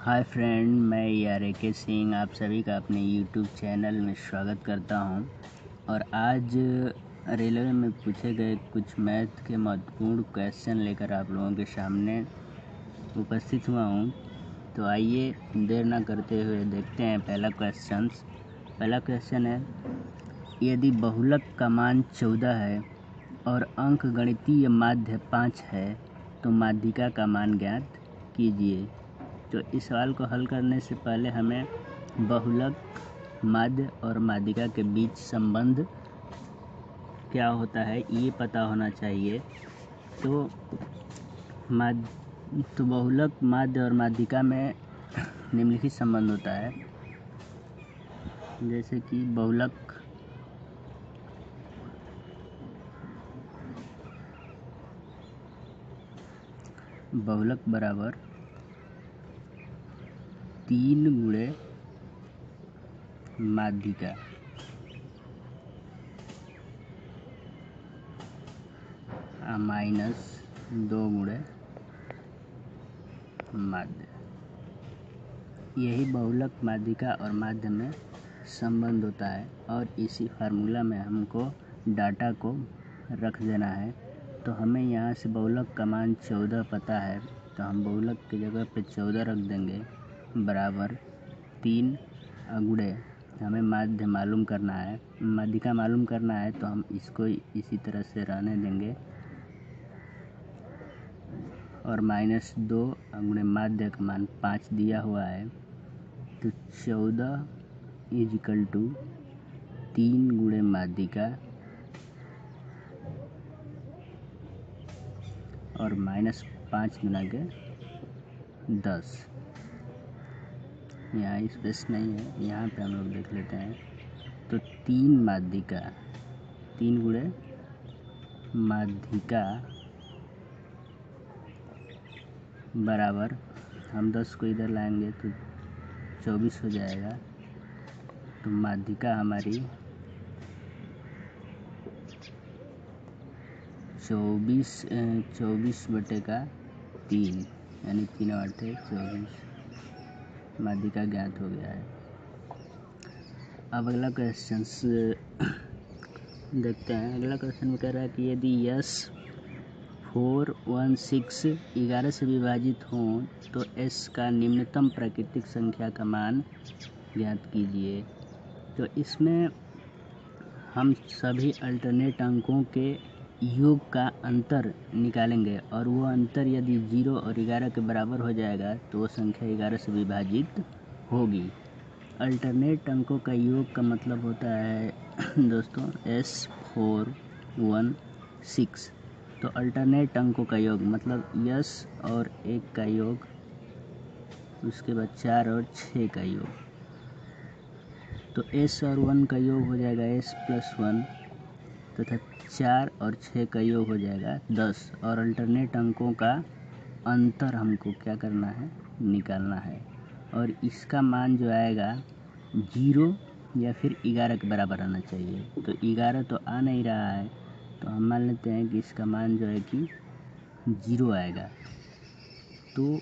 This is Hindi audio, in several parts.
हाय फ्रेंड, मैं यारेके सिंह आप सभी का अपने यूट्यूब चैनल में स्वागत करता हूं। और आज रेलवे में पूछे गए कुछ मैथ के महत्वपूर्ण क्वेश्चन लेकर आप लोगों के सामने उपस्थित हुआ हूं। तो आइए देर ना करते हुए देखते हैं पहला क्वेश्चन है, यदि बहुलक का मान 14 है और अंक गणितीय माध्य 5 है तो माध्यिका का मान ज्ञात कीजिए। तो इस सवाल को हल करने से पहले हमें बहुलक, माध्य और माध्यिका के बीच संबंध क्या होता है ये पता होना चाहिए। तो बहुलक, माध्य और माध्यिका में निम्नलिखित संबंध होता है, जैसे कि बहुलक बराबर 3 गुणे माध्यिका माइनस 2 गुणे माध्य। यही बहुलक, माध्यिका और माध्य में संबंध होता है और इसी फार्मूला में हमको डाटा को रख देना है। तो हमें यहाँ से बहुलक का मान 14 पता है, तो हम बहुलक की जगह पे 14 रख देंगे बराबर 3 गुणे हमें माध्य मालूम करना है, माध्यिका मालूम करना है, तो हम इसको इसी तरह से रहने देंगे और माइनस 2 गुणे माध्य का मान 5 दिया हुआ है। तो 14 = 3 गुणे माध्यिका और माइनस 5 गुना के 10। यहाँ स्पेस नहीं है, यहाँ पे हम लोग देख लेते हैं। तो 3 माध्यिका, 3 गुणे माध्यिका बराबर, हम 10 को इधर लाएंगे तो 24 हो जाएगा। तो माध्यिका हमारी 24/3 यानी 3 × 8 = 24 माध्यिका ज्ञात हो गया है। अब अगला क्वेश्चन देखते हैं। अगला क्वेश्चन में कह रहा है कि यदि S 4, 1, 6 11 से विभाजित हों तो S का निम्नतम प्राकृतिक संख्या का मान ज्ञात कीजिए। तो इसमें हम सभी अल्टरनेट अंकों के योग का अंतर निकालेंगे और वो अंतर यदि 0 और 11 के बराबर हो जाएगा तो वो संख्या 11 से विभाजित होगी। अल्टरनेट अंकों का योग का मतलब होता है दोस्तों S 4, 1, 6। तो अल्टरनेट अंकों का योग मतलब S और 1 का योग, उसके बाद 4 और 6 का योग। तो S और 1 का योग हो जाएगा S + 1 तथा 4 और 6 का योग हो जाएगा 10। और अल्टरनेट अंकों का अंतर हमको क्या करना है, निकालना है। और इसका मान जो आएगा 0 या फिर 11 के बराबर आना चाहिए। तो 11 तो आ नहीं रहा है, तो हम मान लेते हैं कि इसका मान जो है कि 0 आएगा। तो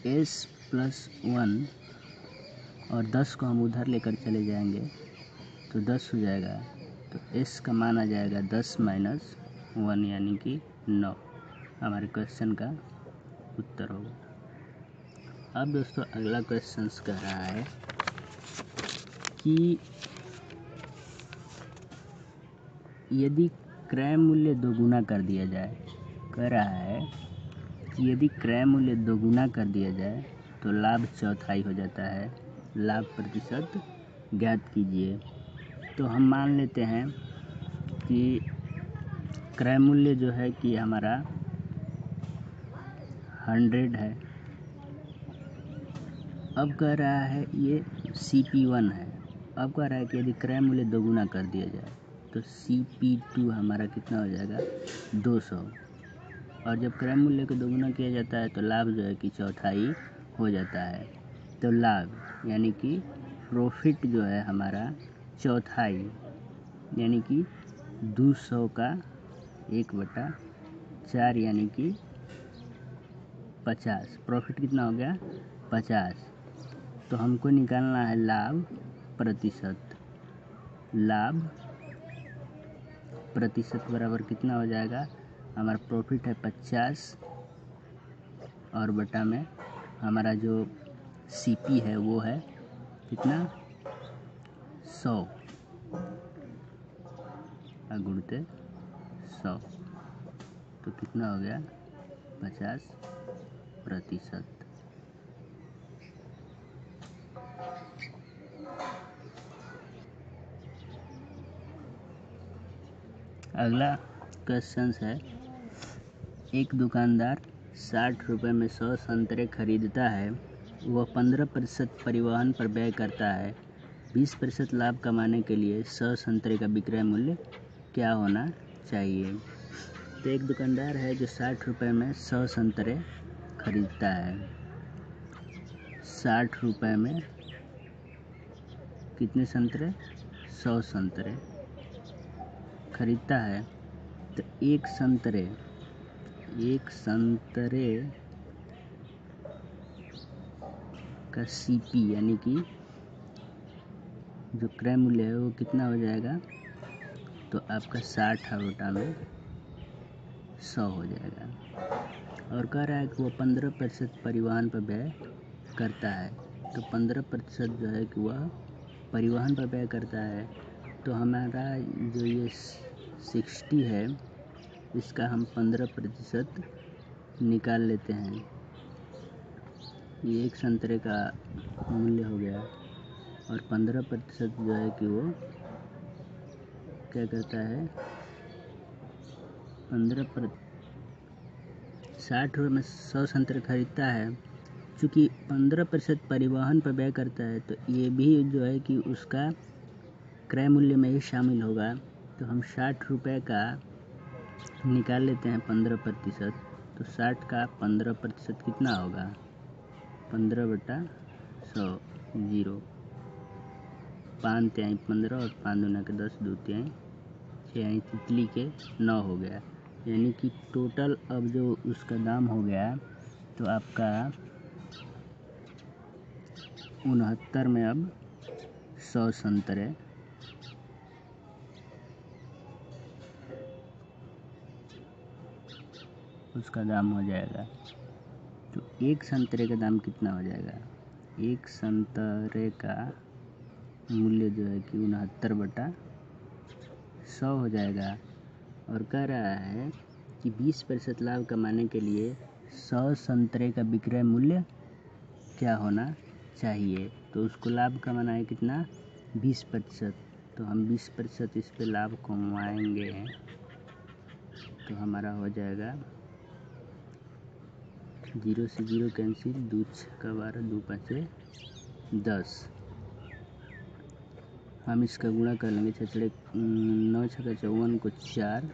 S + 1 और 10 को हम उधर लेकर चले जाएंगे तो 10 हो जाएगा। तो S का मान आ जाएगा 10 - 1 यानी कि 9। हमारे क्वेश्चन का उत्तर होगा। अब दोस्तों अगला क्वेश्चन कह रहा है कि यदि क्रय मूल्य दोगुना कर दिया जाए, कह रहा है कि यदि क्रय मूल्य दोगुना कर दिया जाए तो लाभ चौथाई हो जाता है, लाभ प्रतिशत ज्ञात कीजिए। तो हम मान लेते हैं कि क्रय मूल्य जो है कि हमारा 100 है। अब कह रहा है ये CP1 है। अब कह रहा है कि यदि क्रय मूल्य दोगुना कर दिया जाए तो CP2 हमारा कितना हो जाएगा, 200। और जब क्रय मूल्य को दोगुना किया जाता है तो लाभ जो है कि चौथाई हो जाता है। तो लाभ यानी कि प्रॉफिट जो है हमारा चौथाई यानी कि 200 का 1/4 यानी कि 50। प्रॉफिट कितना हो गया, 50। तो हमको निकालना है लाभ प्रतिशत। लाभ प्रतिशत बराबर कितना हो जाएगा, हमारा प्रॉफिट है 50 और बटा में हमारा जो सीपी है वो है कितना 100 गुणते 100, तो कितना हो गया 50%। अगला क्वेश्चन है, एक दुकानदार 60 रुपये में 100 संतरे खरीदता है। वह 15% परिवहन पर व्यय करता है। 20% लाभ कमाने के लिए 100 संतरे का विक्रय मूल्य क्या होना चाहिए। तो एक दुकानदार है जो 60 रुपये में 100 संतरे खरीदता है। 60 रुपये में कितने संतरे, 100 संतरे खरीदता है। तो एक संतरे का सीपी यानी कि जो क्रय मूल्य है वो कितना हो जाएगा, तो आपका 60 बटा में 100 हो जाएगा। और कह रहा है कि वो 15% परिवहन पर व्यय करता है। तो 15% जो है कि वह परिवहन पर व्यय करता है। तो हमारा जो ये 60 है इसका हम 15% निकाल लेते हैं। ये एक संतरे का मूल्य हो गया और 15% जो है कि वो क्या करता है, 60 रुपये में 100 संतरे खरीदता है। चूँकि 15% परिवहन पर व्यय करता है तो ये भी जो है कि उसका क्रय मूल्य में ही शामिल होगा। तो हम 60 रुपये का निकाल लेते हैं 15%। तो 60 का 15% कितना होगा, 15/100, 0, 5 तिहाई 15 और 5 दूना के 10, 2 तिहाई 6 यानी तितली के 9 हो गया। यानी कि टोटल अब जो उसका दाम हो गया तो आपका 69 में अब 100 संतरे उसका दाम हो जाएगा। तो एक संतरे का दाम कितना हो जाएगा, एक संतरे का मूल्य जो है कि 69/100 हो जाएगा। और कह रहा है कि 20% लाभ कमाने के लिए 100 संतरे का विक्रय मूल्य क्या होना चाहिए। तो उसको लाभ कमाना है कितना, 20%। तो हम 20% इस पे लाभ कमाएंगे तो हमारा हो जाएगा 0 से 0 कैंसिल, 2 छक्का 12, 2 5 10। हम इसका गुणा कर लेंगे, 9 छक्का 54 को 4,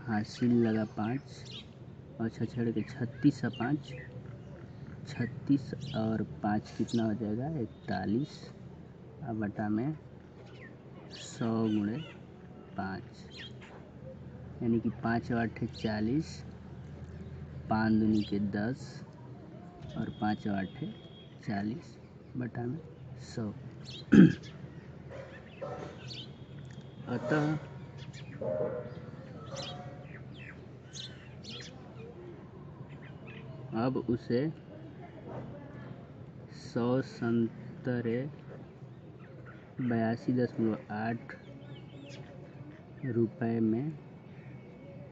हासिल लगा 5 और 6 छड़े के 36 और 5, 36 और 5 कितना हो जाएगा 41 अब बटा में 100 गुणे 5 यानी कि 5 और 8 40, 5 दूनी के 10 और 5 और 8 40 बटा में 100। अतः अब उसे 100 संतरे 82.8 रुपये में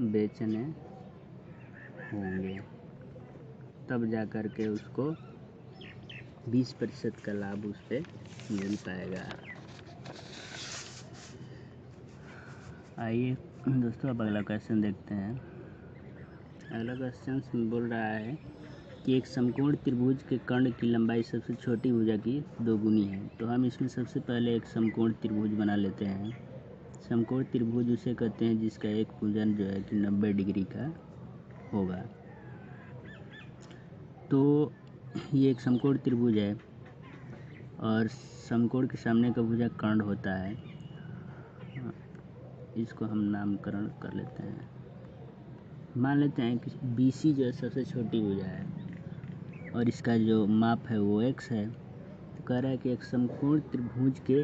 बेचने होंगे, तब जा कर के उसको 20% का लाभ उस पर मिल पाएगा। आइए दोस्तों अब अगला क्वेश्चन देखते हैं। अगला क्वेश्चन बोल रहा है कि एक समकोण त्रिभुज के कर्ण की लंबाई सबसे छोटी भुजा की 2 गुनी है। तो हम इसमें सबसे पहले एक समकोण त्रिभुज बना लेते हैं। समकोण त्रिभुज उसे कहते हैं जिसका एक भुजन जो है कि 90 डिग्री का होगा। तो ये एक समकोण त्रिभुज है और समकोण के सामने का भुजा कर्ण होता है। इसको हम नामकरण कर लेते हैं। मान लेते हैं कि BC जो है सबसे छोटी भुजा है और इसका जो माप है वो x है। कह रहा है कि एक समकोण त्रिभुज के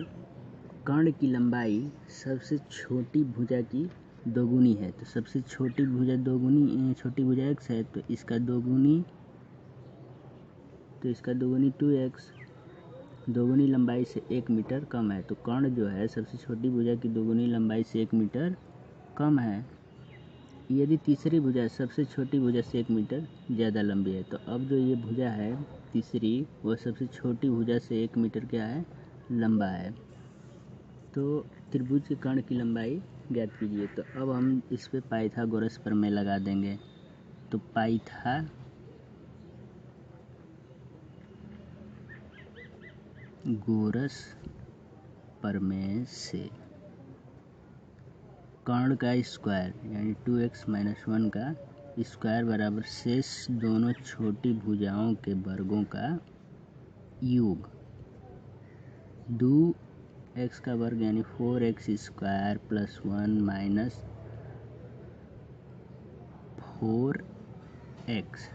कर्ण की लंबाई सबसे छोटी भुजा की दोगुनी है। तो सबसे छोटी भुजा छोटी भुजा x है, तो इसका दोगुनी 2x, दोगुनी लंबाई से 1 मीटर कम है। तो कर्ण जो है सबसे छोटी भुजा की दोगुनी लंबाई से 1 मीटर कम है। यदि तीसरी भुजा सबसे छोटी भुजा से 1 मीटर ज़्यादा लंबी है, तो अब जो ये भुजा है तीसरी, वह सबसे छोटी भुजा से 1 मीटर क्या है, लंबा है। तो त्रिभुज के कर्ण की लंबाई ज्ञात कीजिए। तो अब हम इस पे पाइथागोरस प्रमेय लगा देंगे। तो पाइथागोरस प्रमेय से कर्ण का स्क्वायर यानी 2x - 1 का स्क्वायर बराबर शेष दोनों छोटी भुजाओं के वर्गों का योग। 2x का वर्ग यानी 4x square plus 1 minus 4x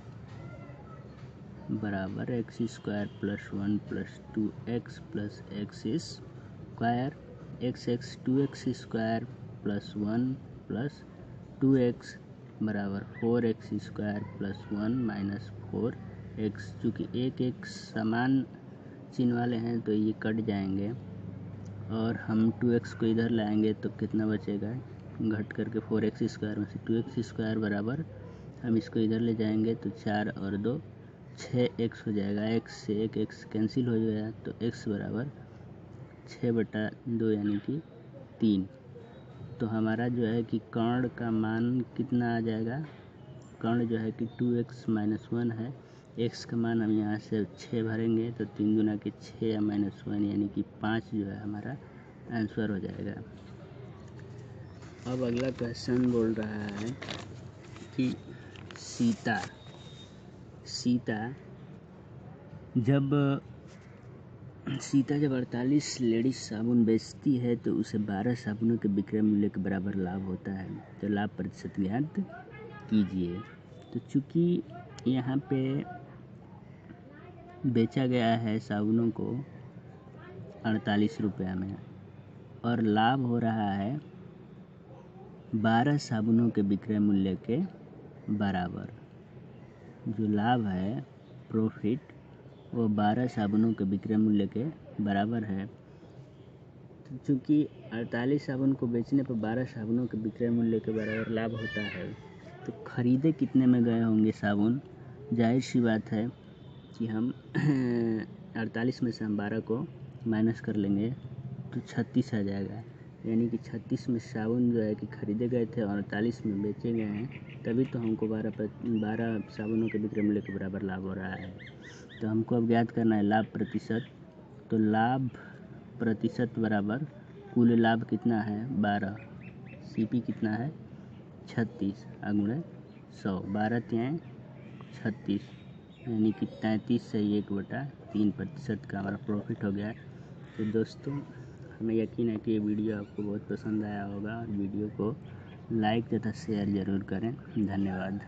बराबर x square plus 1 plus 2x plus x square, x 2x square plus 1 plus 2x बराबर 4x square plus 1 minus 4x। चूँकि एक समान चिन्ह वाले हैं तो ये कट जाएंगे, और हम 2x को इधर लाएंगे तो कितना बचेगा, घट करके 4x स्क्वायर में से 2x स्क्वायर बराबर, हम इसको इधर ले जाएंगे तो 4 और 2 6x हो जाएगा। x से एक x कैंसिल हो जाएगा, तो x बराबर 6/2 यानी कि 3। तो हमारा जो है कि कर्ण का मान कितना आ जाएगा, कर्ण जो है कि 2x - 1 है, x का मान हम यहाँ से 6 भरेंगे तो 3 दूना के 6 या -1 यानी कि 5 जो है हमारा आंसर हो जाएगा। अब अगला क्वेश्चन बोल रहा है कि सीता जब 48 लेडीज साबुन बेचती है तो उसे 12 साबुनों के विक्रय मूल्य के बराबर लाभ होता है। तो लाभ प्रतिशत ज्ञात कीजिए। तो चूँकि यहाँ पे बेचा गया है साबुनों को 48 रुपया में, और लाभ हो रहा है 12 साबुनों के विक्रय मूल्य के बराबर। जो लाभ है प्रॉफिट वो 12 साबुनों के विक्रय मूल्य के बराबर है। तो चूँकि 48 साबुन को बेचने पर 12 साबुनों के विक्रय मूल्य के बराबर लाभ होता है, तो खरीदे कितने में गए होंगे साबुन, जाहिर सी बात है कि हम 48 में से हम 12 को माइनस कर लेंगे तो 36 आ जाएगा। यानी कि 36 में साबुन जो है कि खरीदे गए थे और 48 में बेचे गए हैं, तभी तो हमको 12 साबुनों के विक्रय मूल्य के बराबर लाभ हो रहा है। तो हमको अब ज्ञात करना है लाभ प्रतिशत। तो लाभ प्रतिशत बराबर कुल लाभ कितना है 12, CP कितना है 36 × 100, 12 × 36 यानी कि 33 से 1/3% का हमारा प्रॉफिट हो गया। तो दोस्तों, हमें यकीन है कि ये वीडियो आपको बहुत पसंद आया होगा, और वीडियो को लाइक तथा शेयर ज़रूर करें। धन्यवाद।